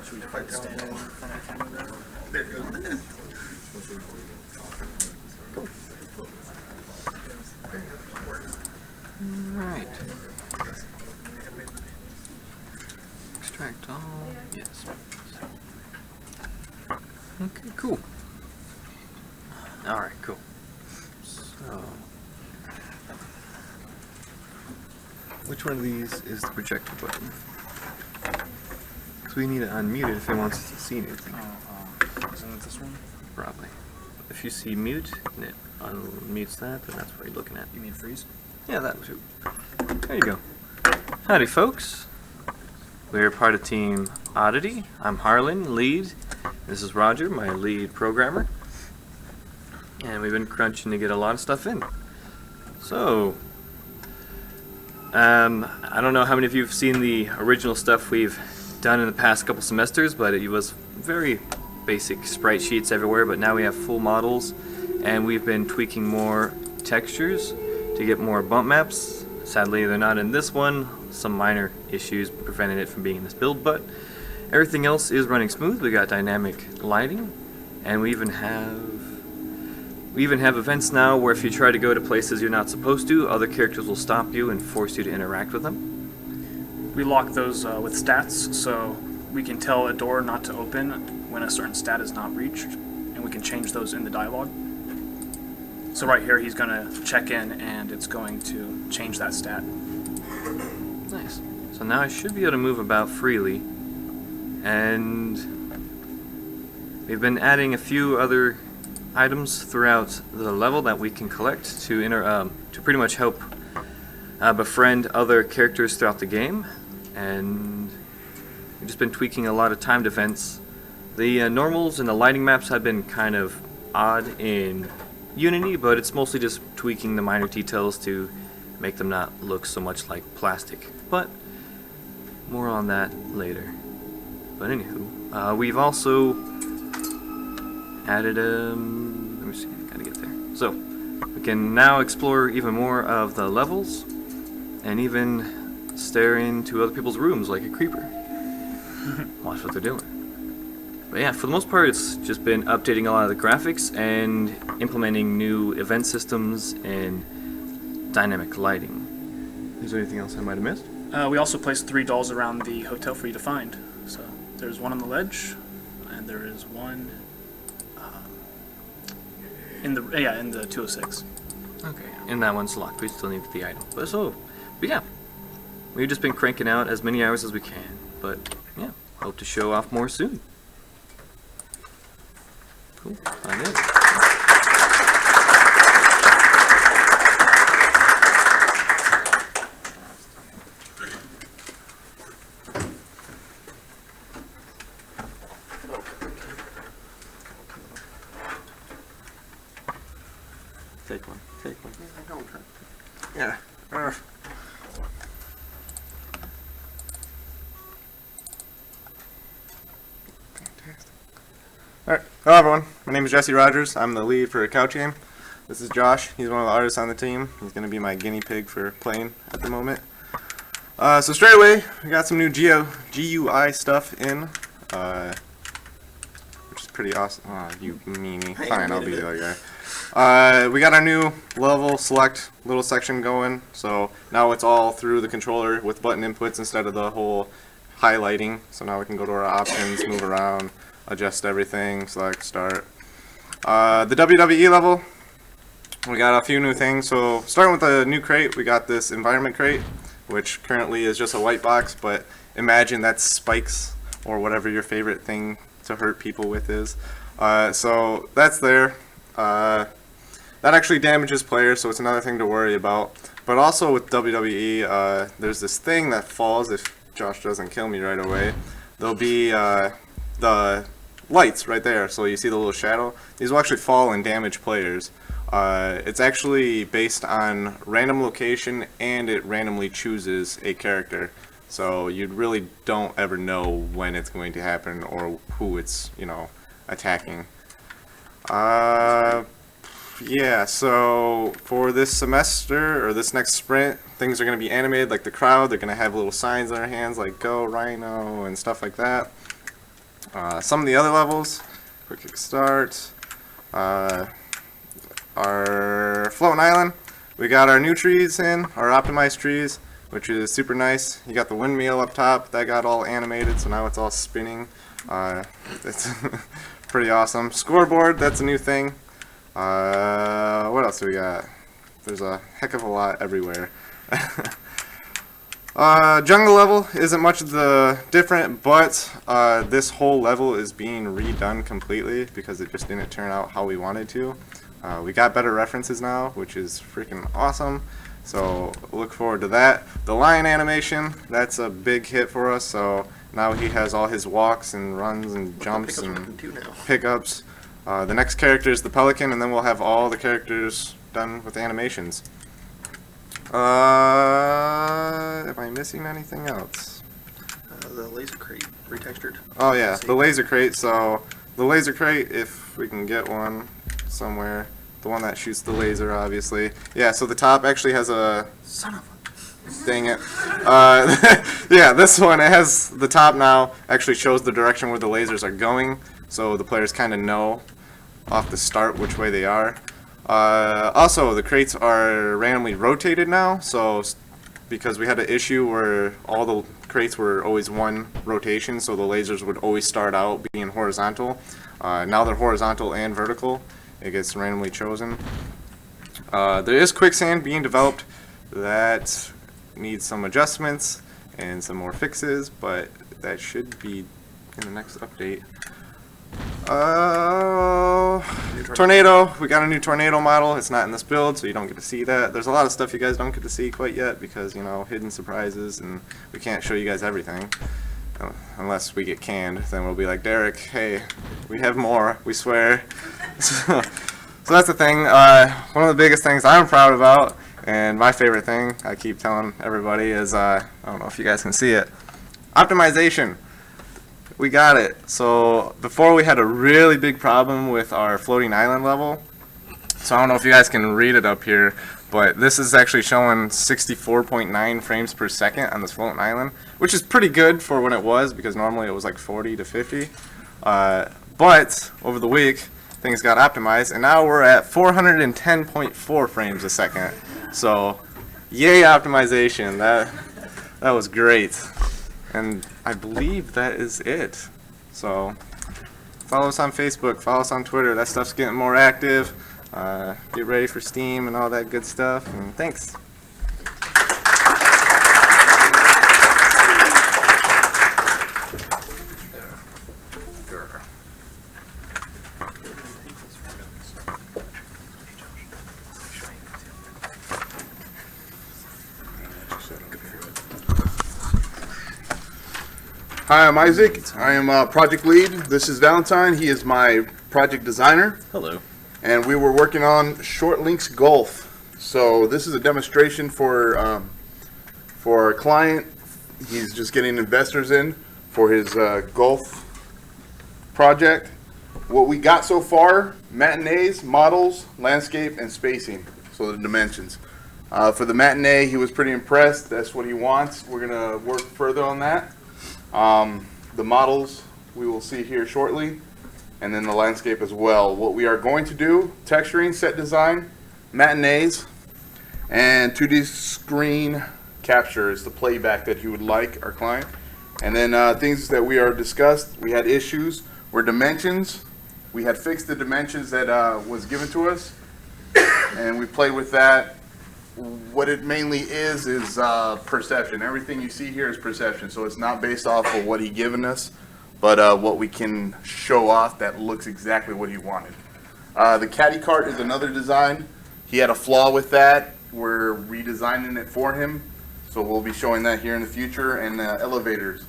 Should we fight stand in front of the camera? There it goes. Alright. Extract all. Yes. Okay, cool. Alright, cool. So, which one of these is the projector button? Because we need to unmute it if it wants us to see anything. Isn't it this one? Probably. If you see mute and it unmutes that, then that's what you're looking at. You mean freeze? Yeah, that too. There you go. Howdy, folks. We're part of Team Oddity. I'm Harlan, lead. This is Roger, my lead programmer. And we've been crunching to get a lot of stuff in. So, I don't know how many of you have seen the original stuff we've done in the past couple semesters, but it was very basic sprite sheets everywhere, but now we have full models, and we've been tweaking more textures to get more bump maps. Sadly, they're not in this one. Some minor issues prevented it from being in this build, but everything else is running smooth. We got dynamic lighting, and we even have events now where if you try to go to places you're not supposed to, other characters will stop you and force you to interact with them. We lock those with stats, so we can tell a door not to open when a certain stat is not reached, and we can change those in the dialogue. So right here, he's going to check in, and it's going to change that stat. Nice. So now I should be able to move about freely, and we've been adding a few other items throughout the level that we can collect to pretty much help befriend other characters throughout the game, and we've just been tweaking a lot of timed events. The normals and the lighting maps have been kind of odd in Unity, but it's mostly just tweaking the minor details to make them not look so much like plastic. But more on that later. But anywho, we've also added let me see, gotta get there. So we can now explore even more of the levels and even stare into other people's rooms like a creeper. Watch what they're doing. But yeah, for the most part, it's just been updating a lot of the graphics and implementing new event systems and dynamic lighting. Is there anything else I might have missed? We also placed 3 dolls around the hotel for you to find. So there's one on the ledge, and there is one in the 206. Okay, and that one's locked. We still need the item. But yeah, we've just been cranking out as many hours as we can. But yeah, hope to show off more soon. Cool. Sign in. Take one. Take one. Yeah. Fantastic. Alright, hello everyone. My name is Jesse Rogers. I'm the lead for Couch Game. This is Josh. He's one of the artists on the team. He's going to be my guinea pig for playing at the moment. So straight away, we got some new GUI stuff in, which is pretty awesome. Oh, you meanie. Fine, I'll be the other guy. We got our new level select little section going, so now it's all through the controller with button inputs instead of the whole highlighting. So now we can go to our options, move around, adjust everything, select, start. The WWE level, we got a few new things. So starting with the new crate, we got this environment crate, which currently is just a white box, but imagine that's spikes or whatever your favorite thing to hurt people with is. So that's there. That actually damages players, so it's another thing to worry about. But also with WWE, there's this thing that falls if Josh doesn't kill me right away. There'll be the lights right there, so you see the little shadow. These will actually fall and damage players. It's actually based on random location, and it randomly chooses a character. So you really don't ever know when it's going to happen or who it's, attacking. Yeah, so for this semester or this next sprint, things are going to be animated like the crowd. They're going to have little signs on their hands like "Go Rhino" and stuff like that. Some of the other levels, quick start. Our floating island, we got our new trees in, our optimized trees, which is super nice. You got the windmill up top, that got all animated, so now it's all spinning. It's pretty awesome. Scoreboard, that's a new thing. What else do we got? There's a heck of a lot everywhere. Jungle level isn't much of the different, but this whole level is being redone completely because it just didn't turn out how we wanted to. We got better references now, which is freaking awesome. So look forward to that. The lion animation, that's a big hit for us. So now he has all his walks and runs and jumps and pickups. The next character is the pelican, and then we'll have all the characters done with animations. Am I missing anything else? The laser crate retextured. Oh yeah, the laser crate. So the laser crate, if we can get one somewhere, the one that shoots the laser, obviously. Yeah. So the top actually has a. Son of a. Dang it. Yeah, this one, it has the top now actually shows the direction where the lasers are going, so the players kind of know off the start which way they are. Also, the crates are randomly rotated now, so because we had an issue where all the crates were always one rotation, so the lasers would always start out being horizontal. Now they're horizontal and vertical. It gets randomly chosen. There is quicksand being developed that needs some adjustments and some more fixes, but that should be in the next update. Tornado, we got a new tornado model. It's not in this build, so you don't get to see that. There's a lot of stuff you guys don't get to see quite yet because, you know, hidden surprises, and we can't show you guys everything. Unless we get canned, then we'll be like, Derek, hey, we have more, we swear. So that's the thing. One of the biggest things I'm proud about, and my favorite thing I keep telling everybody is, I don't know if you guys can see it, optimization. We got it. So before we had a really big problem with our floating island level. So I don't know if you guys can read it up here, but this is actually showing 64.9 frames per second on this floating island, which is pretty good for when it was, because normally it was like 40 to 50. But over the week, things got optimized, and now we're at 410.4 frames a second. So yay optimization. That was great. And I believe that is it. So follow us on Facebook, follow us on Twitter. That stuff's getting more active. Get ready for Steam and all that good stuff. And thanks. Hi, I'm Isaac. I am project lead. This is Valentine. He is my project designer. Hello. And we were working on Short Links Golf. So this is a demonstration for our client. He's just getting investors in for his golf project. What we got so far: matinees, models, landscape, and spacing. So the dimensions. For the matinee, he was pretty impressed. That's what he wants. We're gonna work further on that. The models we will see here shortly, and then the landscape as well. What we are going to do: texturing, set design, matinees, and 2D screen capture is the playback that he would like, our client. And then things that we are discussed, we had issues, were dimensions. We had fixed the dimensions that was given to us, and we played with that. What it mainly is perception. Everything you see here is perception, so it's not based off of what he given us, but what we can show off that looks exactly what he wanted. The caddy cart is another design. He had a flaw with that. We're redesigning it for him, so we'll be showing that here in the future. And elevators.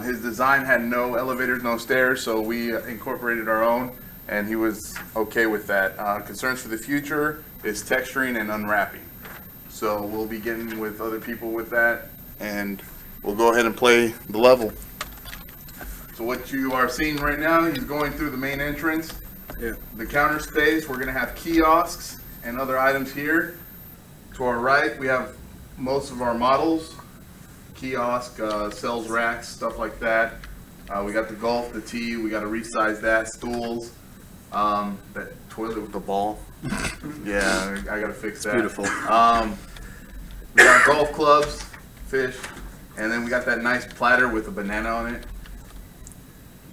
His design had no elevators, no stairs, so we incorporated our own, and he was okay with that. Concerns for the future is texturing and unwrapping. So we'll be getting with other people with that, and we'll go ahead and play the level. So what you are seeing right now, he's going through the main entrance, Yeah. The counter space, we're gonna have kiosks and other items here. To our right, we have most of our models, kiosk, sells racks, stuff like that. We got the golf, the tee, we gotta resize that, stools, that toilet with the ball. Yeah, I gotta fix that. Beautiful. We got golf clubs, fish, and then we got that nice platter with a banana on it.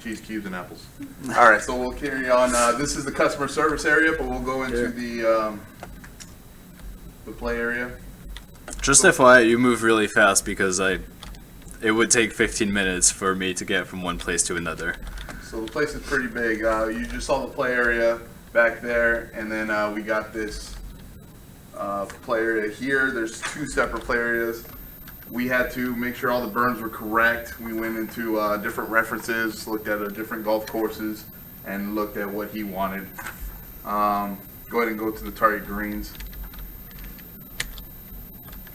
Cheese cubes and apples. All right, so we'll carry on. This is the customer service area, but we'll go into the play area. Just FYI, you move really fast because it would take 15 minutes for me to get from one place to another. So the place is pretty big. You just saw the play area back there, and then we got this play area here. There's two separate play areas. We had to make sure all the berms were correct. We went into different references, looked at different golf courses, and looked at what he wanted. Go ahead and go to the target greens.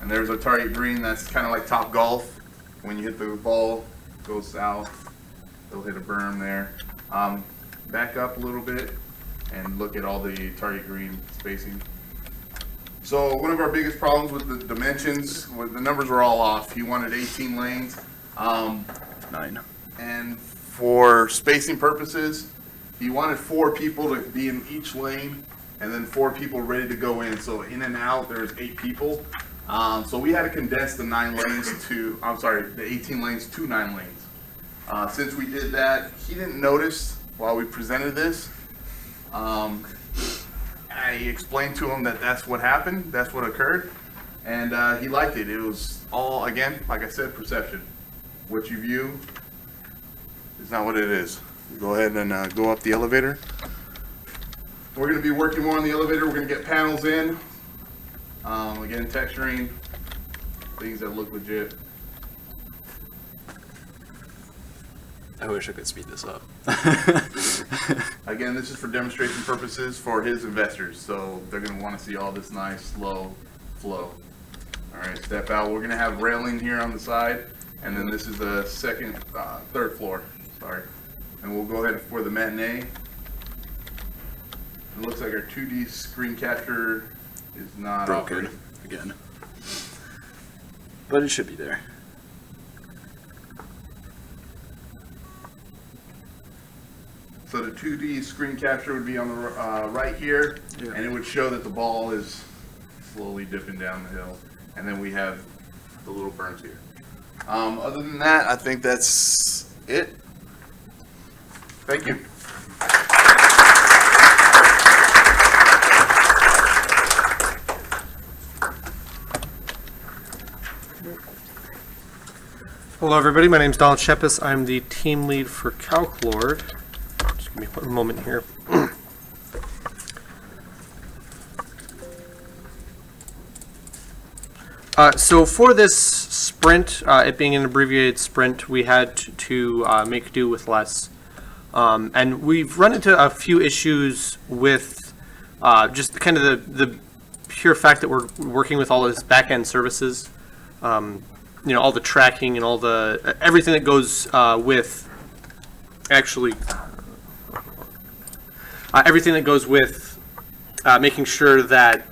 And there's a target green that's kind of like Top Golf. When you hit the ball, it goes south. They'll hit a berm there. Back up a little bit and look at all the target green spacing. So one of our biggest problems with the dimensions, the numbers were all off. He wanted 18 lanes. 9. And for spacing purposes, he wanted 4 people to be in each lane and then 4 people ready to go in. So in and out, there's 8 people. So we had to condense the 18 lanes to 9 lanes. Since we did that, he didn't notice while we presented this. I explained to him that that's what happened, that's what occurred, and he liked it. It was all, again, like I said, perception. What you view is not what it is. Go ahead and go up the elevator. We're going to be working more on the elevator. We're going to get panels in. Again, texturing, things that look legit. I wish I could speed this up. Again, this is for demonstration purposes for his investors, so they're going to want to see all this nice, slow flow. All right, step out. We're going to have railing here on the side, and then this is the third floor, sorry. And we'll go ahead for the matinee. It looks like our 2D screen capture is not Broken operating. again. But it should be there. So the 2D screen capture would be on the right here, and it would show that the ball is slowly dipping down the hill. And then we have the little berms here. Other than that, I think that's it. Thank you. Hello everybody, my name is Donald Shepis. I'm the team lead for Calclord. Just give me one moment here. So for this sprint, it being an abbreviated sprint, we had to make do with less. And we've run into a few issues with just kind of the pure fact that we're working with all this back-end services. You know, all the tracking and all the everything that goes with everything that goes with making sure that,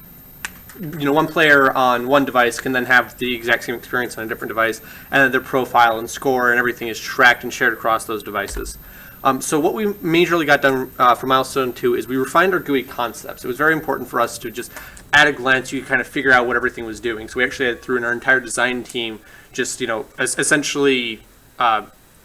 you know, one player on one device can then have the exact same experience on a different device, and then their profile and score and everything is tracked and shared across those devices. So what we majorly got done for Milestone 2 is we refined our GUI concepts. It was very important for us to just, at a glance, you kind of figure out what everything was doing. So we actually had, through our entire design team, just, you know, essentially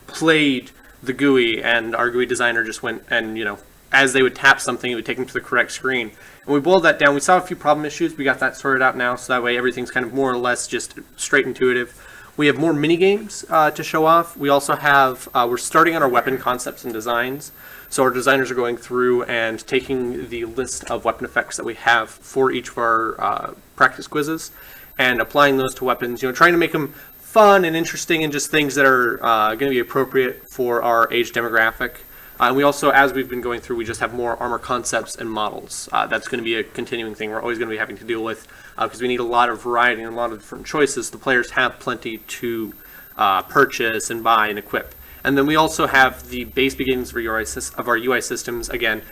played the GUI, and our GUI designer just went and, you know, as they would tap something, it would take them to the correct screen. And we boiled that down. We saw a few problem issues. We got that sorted out now, so that way everything's kind of more or less just straight intuitive. We have more mini games to show off. We also have, we're starting on our weapon concepts and designs. So our designers are going through and taking the list of weapon effects that we have for each of our practice quizzes and applying those to weapons, you know, trying to make them fun and interesting and just things that are going to be appropriate for our age demographic. And we also, as we've been going through, we just have more armor concepts and models. That's going to be a continuing thing we're always going to be having to deal with because we need a lot of variety and a lot of different choices. The players have plenty to purchase and buy and equip. And then we also have the base beginnings of our UI systems. Again,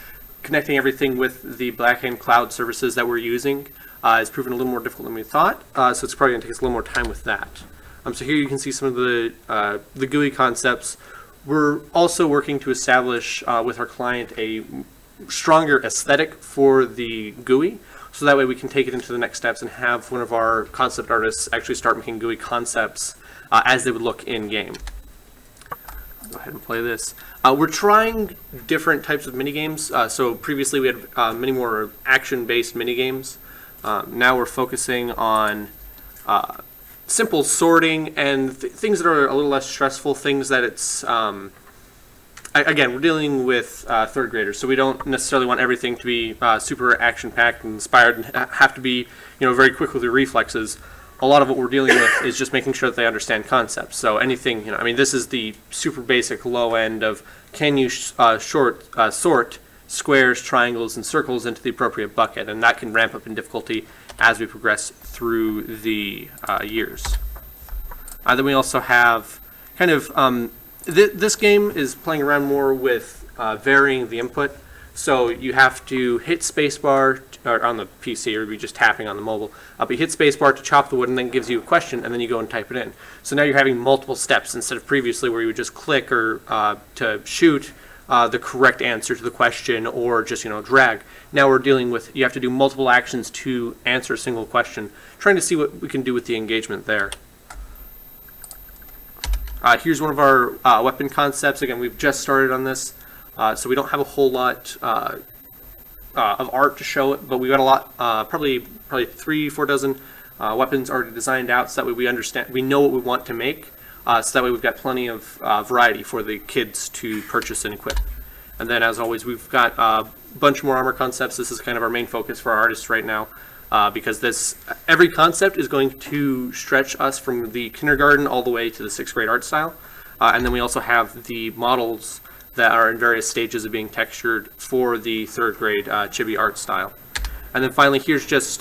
connecting everything with the Blackhand cloud services that we're using has proven a little more difficult than we thought, so it's probably going to take us a little more time with that. So here you can see some of the GUI concepts. We're also working to establish with our client a stronger aesthetic for the GUI, so that way we can take it into the next steps and have one of our concept artists actually start making GUI concepts as they would look in-game. Go ahead and play this. We're trying different types of minigames. So previously we had many more action-based minigames. Now we're focusing on simple sorting and things that are a little less stressful, things that it's... Again, we're dealing with third graders, so we don't necessarily want everything to be super action-packed and inspired and have to be, very quick with your reflexes. A lot of what we're dealing with is just making sure that they understand concepts. So anything, this is the super basic low end of can you sort squares, triangles, and circles into the appropriate bucket, and that can ramp up in difficulty as we progress through the years. Then we also have kind of, this game is playing around more with varying the input. So you have to hit spacebar or on the PC, or be just tapping on the mobile. But you hit spacebar to chop the wood, and then it gives you a question, and then you go and type it in. So now you're having multiple steps instead of previously where you would just click or to shoot the correct answer to the question, or just drag. Now we're dealing with you have to do multiple actions to answer a single question. Trying to see what we can do with the engagement there. Here's one of our weapon concepts. Again, we've just started on this, so we don't have a whole lot of art to show it, but we've got a lot, probably 3-4 dozen weapons already designed out, so that way we know what we want to make, so that way we've got plenty of variety for the kids to purchase and equip. And then, as always, we've got a bunch more armor concepts. This is kind of our main focus for our artists right now. Because every concept is going to stretch us from the kindergarten all the way to the 6th grade art style. And then we also have the models that are in various stages of being textured for the 3rd grade chibi art style. And then finally, here's just,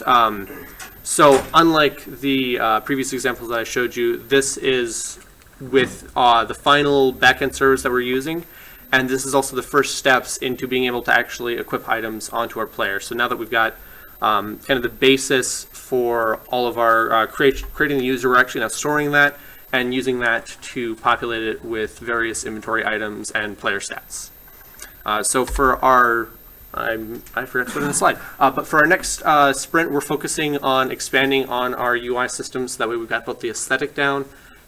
so unlike the previous examples that I showed you, this is with the final backend service that we're using. And this is also the first steps into being able to actually equip items onto our player. So now that we've got kind of the basis for all of our creating the user, we're actually now storing that and using that to populate it with various inventory items and player stats. So for our, I forgot to put in the slide, but for our next sprint, we're focusing on expanding on our UI systems. That way we've got both the aesthetic down,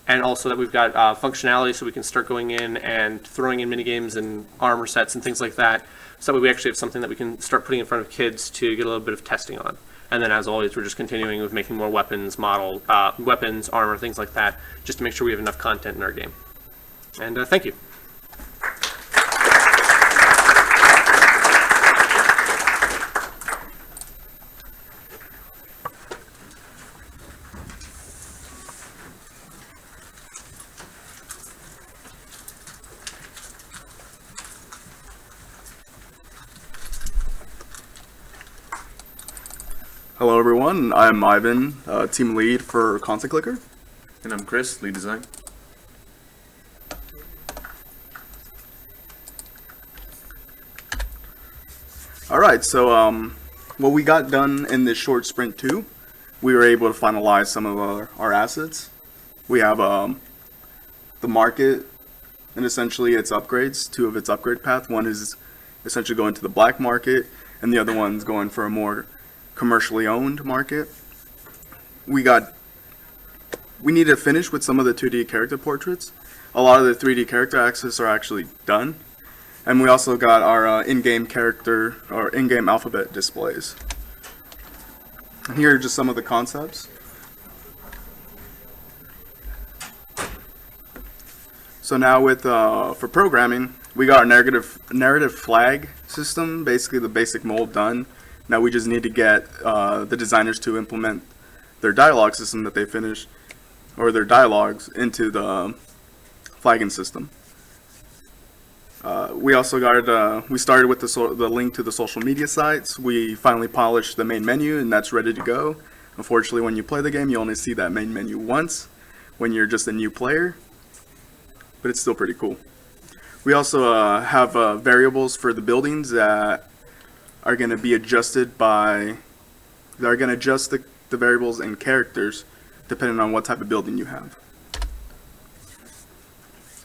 and also that we've got functionality, so we can start going in and throwing in minigames and armor sets and things like that. So that way we actually have something that we can start putting in front of kids to get a little bit of testing on. And then, as always, we're just continuing with making more weapons, weapons, armor, things like that, just to make sure we have enough content in our game. And thank you. Hello everyone, I'm Ivan, team lead for Content Clicker. And I'm Chris, lead design. Alright, so what we got done in this short sprint 2, we were able to finalize some of our assets. We have the market and essentially its upgrades, 2 of its upgrade path. One is essentially going to the black market, and the other one's going for a more commercially owned market. We need to finish with some of the 2D character portraits. A lot of the 3D character access are actually done. And we also got our in-game character or in-game alphabet displays. And here are just some of the concepts. So now with for programming, we got our narrative flag system, basically the basic mold done. Now we just need to get the designers to implement their dialogue system that they finished, or their dialogues, into the flagging system. We also got we started with the link to the social media sites. We finally polished the main menu, and that's ready to go. Unfortunately, when you play the game, you only see that main menu once when you're just a new player, but it's still pretty cool. We also have variables for the buildings that are going to be adjusted by, they're going to adjust the variables and characters depending on what type of building you have.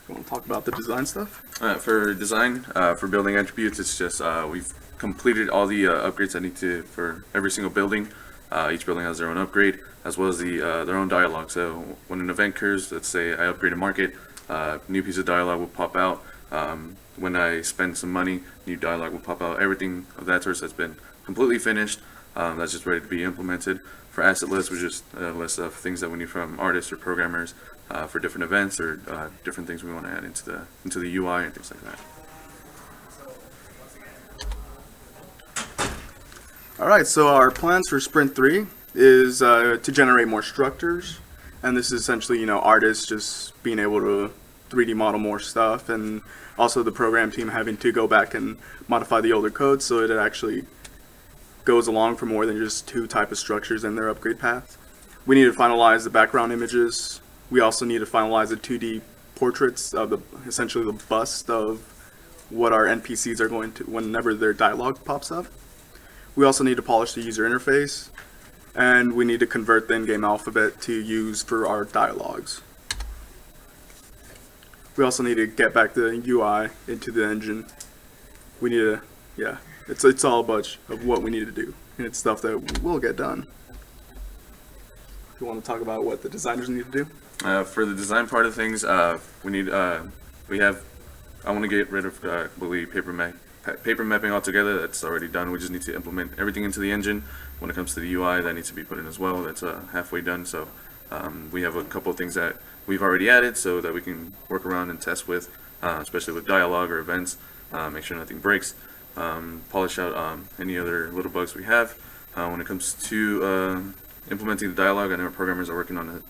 You want to talk about the design stuff? For design, for building attributes, it's just we've completed all the upgrades I need to for every single building. Each building has their own upgrade, as well as their own dialogue. So when an event occurs, let's say I upgrade a market, new piece of dialogue will pop out. When I spend some money, new dialogue will pop out. Everything of that sort that's been completely finished. That's just ready to be implemented. For asset lists, which is a list of things that we need from artists or programmers for different events or different things we want to add into the UI and things like that. All right, so our plans for Sprint 3 is to generate more structures, and this is essentially, artists just being able to 3D model more stuff, and also the program team having to go back and modify the older code so it actually goes along for more than just 2 type of structures in their upgrade path. We need to finalize the background images. We also need to finalize the 2D portraits of essentially the bust of what our NPCs are going to whenever their dialogue pops up. We also need to polish the user interface, and we need to convert the in-game alphabet to use for our dialogues. We also need to get back the UI into the engine. We need to, it's all a bunch of what we need to do, and it's stuff that will get done. You want to talk about what the designers need to do? For the design part of things, I want to get rid of completely paper mapping altogether. That's already done. We just need to implement everything into the engine. When it comes to the UI, that needs to be put in as well. That's halfway done. So we have a couple of things that we've already added so that we can work around and test with, especially with dialogue or events. Make sure nothing breaks. Polish out any other little bugs we have. When it comes to implementing the dialogue, I know our programmers are working on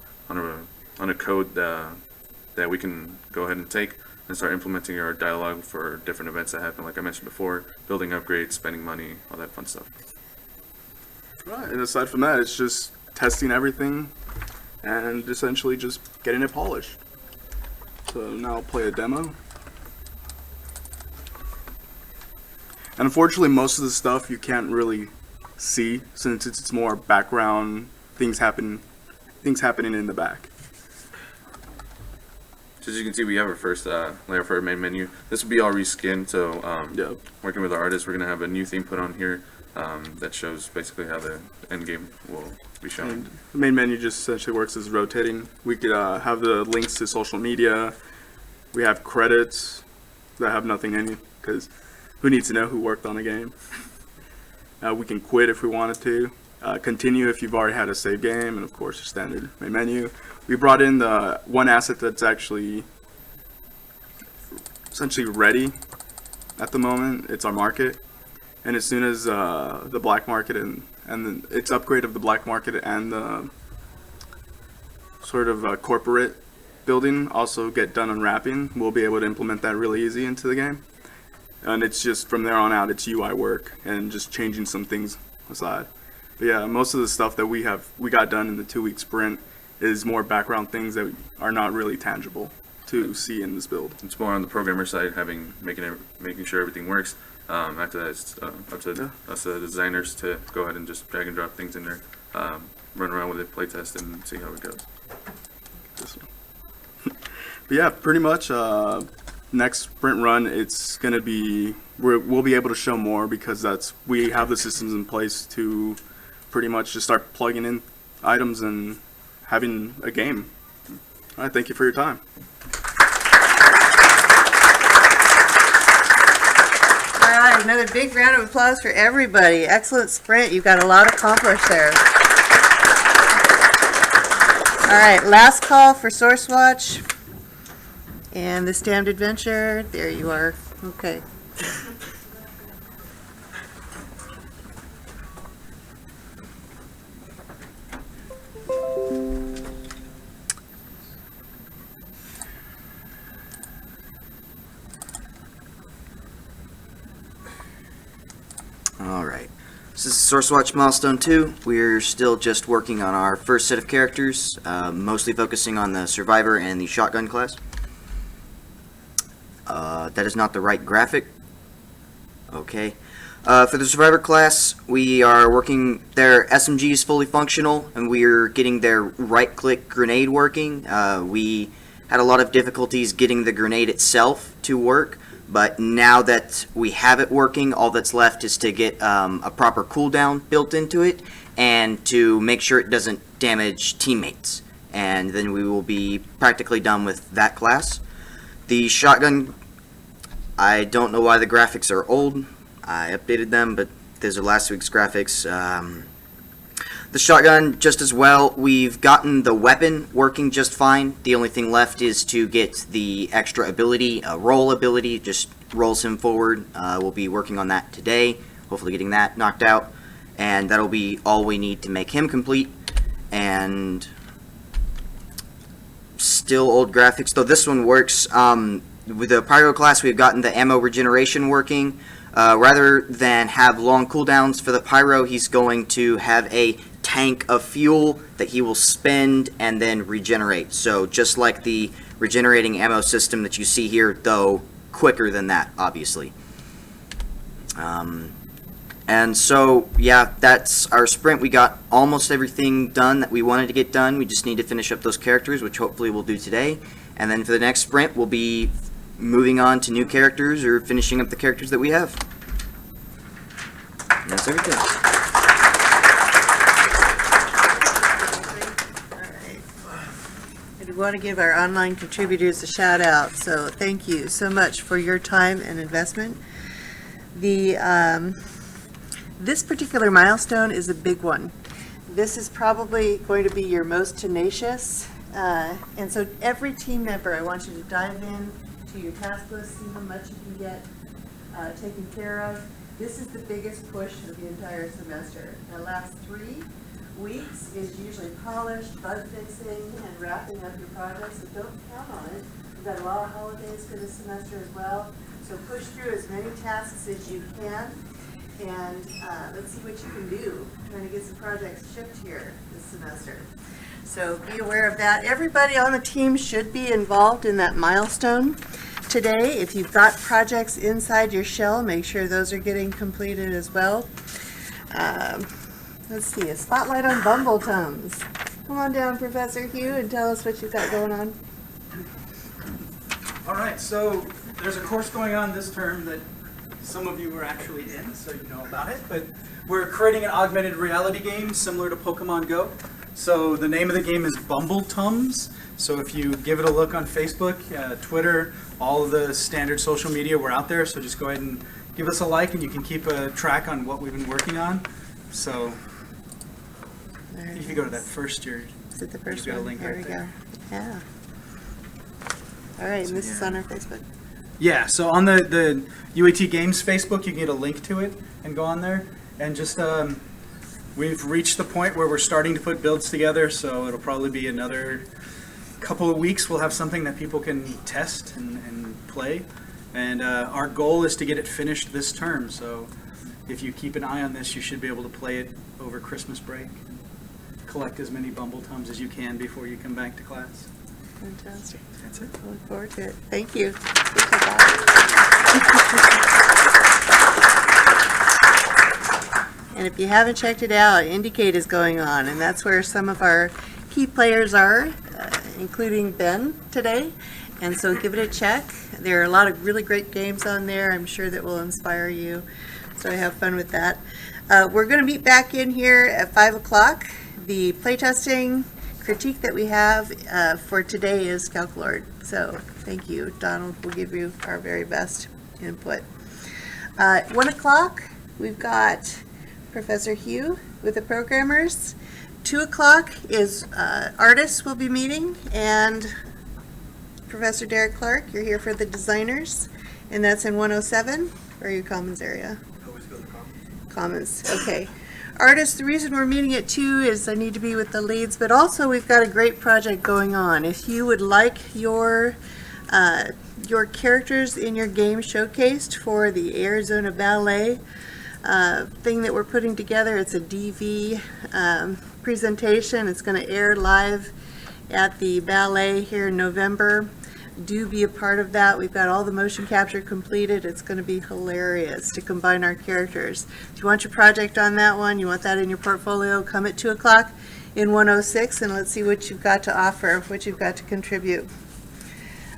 a code that we can go ahead and take and start implementing our dialogue for different events that happen, like I mentioned before, building upgrades, spending money, all that fun stuff. Right, and aside from that, it's just testing everything and essentially just getting it polished. So now I'll play a demo. And unfortunately, most of the stuff you can't really see since it's more background things happening in the back. So as you can see, we have our first layer for our main menu. This will be all reskinned, so working with our artists, we're going to have a new theme put on here that shows basically how the end game will be shown. And the main menu just essentially works as rotating. We could have the links to social media. We have credits that have nothing in it, because who needs to know who worked on a game? We can quit if we wanted to. Continue if you've already had a save game, and of course your standard main menu. We brought in the one asset that's actually essentially ready at the moment. It's our market, and as soon as the black market and its upgrade of the black market and the sort of corporate building also get done unwrapping, we'll be able to implement that really easy into the game. And it's just from there on out, it's UI work and just changing some things aside. But yeah, most of the stuff that we got done in the 2-week sprint is more background things that are not really tangible to see in this build. It's more on the programmer side, making sure everything works. After that, it's up to us, the designers, to go ahead and just drag and drop things in there, run around with it, play test, and see how it goes. But yeah, pretty much next sprint run, it's gonna be we'll be able to show more because we have the systems in place to pretty much just start plugging in items and having a game. All right, thank you for your time. All right, another big round of applause for everybody. Excellent sprint. You've got a lot accomplished there. All right, last call for Source Watch. And the Stamped Adventure. There you are. Okay. Alright, this is Source Watch Milestone 2. We're still just working on our first set of characters, mostly focusing on the Survivor and the Shotgun class. That is not the right graphic. Okay, For the Survivor class, we are working, their SMG is fully functional, and we are getting their right-click grenade working. We had a lot of difficulties getting the grenade itself to work, but now that we have it working, all that's left is to get a proper cooldown built into it, and to make sure it doesn't damage teammates. And then we will be practically done with that class. The shotgun, I don't know why the graphics are old. I updated them, but these are last week's graphics. The shotgun, just as well. We've gotten the weapon working just fine. The only thing left is to get the extra ability, roll ability, just rolls him forward. We'll be working on that today, hopefully getting that knocked out. And that'll be all we need to make him complete. And still old graphics, though this one works. With the Pyro class, we've gotten the ammo regeneration working. Rather than have long cooldowns for the Pyro, he's going to have a tank of fuel that he will spend and then regenerate. So just like the regenerating ammo system that you see here, though quicker than that, obviously. And so, yeah, that's our sprint. We got almost everything done that we wanted to get done. We just need to finish up those characters, which hopefully we'll do today. And then for the next sprint, we'll be moving on to new characters or finishing up the characters that we have. And that's everything. I want to give our online contributors a shout out, so thank you so much for your time and investment. This particular milestone is a big one. This is probably going to be your most tenacious, and so every team member, I want you to dive in to your task list, see how much you can get taken care of. This is the biggest push of the entire semester. The last 3 weeks is usually polished, bug fixing, and wrapping up your projects, so don't count on it. We've got a lot of holidays for this semester as well, so push through as many tasks as you can, and let's see what you can do, trying to get some projects shipped here this semester. So be aware of that. Everybody on the team should be involved in that milestone today. If you've got projects inside your shell, make sure those are getting completed as well. Let's see, a spotlight on Bumbletums. Come on down, Professor Hugh, and tell us what you've got going on. All right, so there's a course going on this term that some of you are actually in, so you know about it, but we're creating an augmented reality game similar to Pokemon Go. So the name of the game is Bumbletums. So if you give it a look on Facebook, Twitter, all of the standard social media, we're out there, so just go ahead and give us a like, and you can keep a track on what we've been working on. So if you go to that first year, is it the first you've got a one? link There right we there. go. Yeah. All right, So, and this is yeah. on our Facebook. Yeah, so on the UAT Games Facebook, you can get a link to it and go on there. And just, we've reached the point where we're starting to put builds together, so it'll probably be another couple of weeks. We'll have something that people can test and play. And our goal is to get it finished this term, so if you keep an eye on this, you should be able to play it over Christmas break. Collect as many Bumbletums as you can before you come back to class. Fantastic. That's it. I look forward to it. Thank you. And if you haven't checked it out, Indicate is going on, and that's where some of our key players are, including Ben today. And so give it a check. There are a lot of really great games on there. I'm sure that will inspire you. So have fun with that. We're going to meet back in here at 5 o'clock. The playtesting critique that we have for today is Calculord. So thank you. Donald will give you our very best input. 1 o'clock, we've got Professor Hugh with the programmers. 2 o'clock is artists will be meeting, and Professor Derek Clark, you're here for the designers, and that's in 107, or your Commons area? Always go to Commons. Commons, okay. Artists, the reason we're meeting at 2 is I need to be with the leads, but also we've got a great project going on. If you would like your characters in your game showcased for the Arizona Ballet thing that we're putting together, it's a DV presentation. It's going to air live at the ballet here in November. do be a part of that. We've got all the motion capture completed. It's going to be hilarious to combine our characters. If you want your project on that one, you want that in your portfolio, come at 2 o'clock in 106 and let's see what you've got to offer, what you've got to contribute.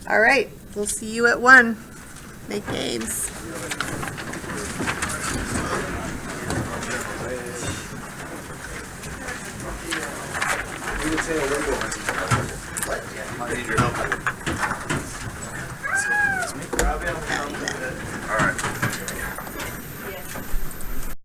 All right, we'll see you at 1. Make games. I need your help.